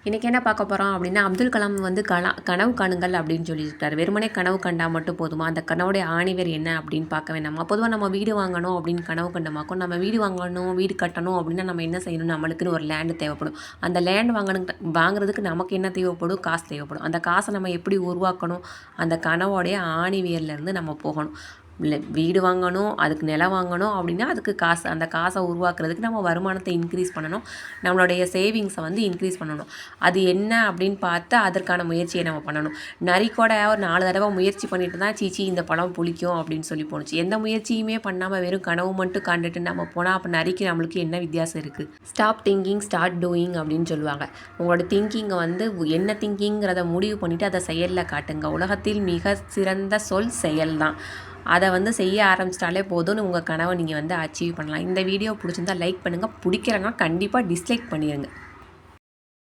இன்றைக்கி என்ன பார்க்க போகிறோம் அப்படின்னா, அப்துல் கலாம் வந்து கனவு காணுங்கள் அப்படின்னு சொல்லியிருக்காரு. வெறுமனே கனவு கண்டா மட்டும் போதுமா? அந்த கனவுடைய ஆணிவேர் என்ன அப்படின்னு பார்க்க வேண்டாமா? பொதுவாக நம்ம வீடு வாங்கணும் அப்படின்னு கனவு கண்டமாக்கும். நம்ம வீடு வாங்கணும், வீடு கட்டணும் அப்படின்னா நம்ம என்ன செய்யணும்? நம்மளுக்குன்னு ஒரு லேண்டு தேவைப்படும். அந்த லேண்ட் வாங்குறதுக்கு நமக்கு என்ன தேவைப்படும்? காசு தேவைப்படும். அந்த காசை நம்ம எப்படி உருவாக்கணும்? அந்த கனவோடைய ஆணிவேர்லேருந்து நம்ம போகணும். வீடு வாங்கணும், அதுக்கு நிலம் வாங்கணும் அப்படின்னா அதுக்கு காசு, அந்த காசை உருவாக்குறதுக்கு நம்ம வருமானத்தை இன்க்ரீஸ் பண்ணணும். நம்மளுடைய சேவிங்ஸை வந்து இன்க்ரீஸ் பண்ணணும். அது என்ன அப்படின்னு பார்த்து அதற்கான முயற்சியை நம்ம பண்ணணும். நரிக்கூட ஒரு 4 தடவை முயற்சி பண்ணிட்டு தான் சீச்சி இந்த பழம் புளிக்கும் அப்படின்னு சொல்லி போணுச்சு. எந்த முயற்சியுமே பண்ணாமல் வெறும் கனவு மட்டும் கண்டுட்டு நம்ம போனால் அப்போ நரிக்கு நம்மளுக்கு என்ன வித்தியாசம் இருக்குது? ஸ்டாப் திங்கிங் ஸ்டார்ட் டூயிங் அப்படின்னு சொல்லுவாங்க. உங்களோட திங்கிங்கை வந்து என்ன திங்கிங்கிறத முடிவு பண்ணிவிட்டு அதை செயலில் காட்டுங்க. உலகத்தில் மிக சிறந்த சொல் செயல் தான். அதை வந்து செய்ய ஆரம்பிச்சிட்டாலே போதும்னு உங்கள் கனவை நீங்கள் வந்து அச்சீவ் பண்ணலாம். இந்த வீடியோ பிடிச்சிருந்தா லைக் பண்ணுங்கள். பிடிக்கலன்னா கண்டிப்பாக டிஸ்லைக் பண்ணிடுங்க.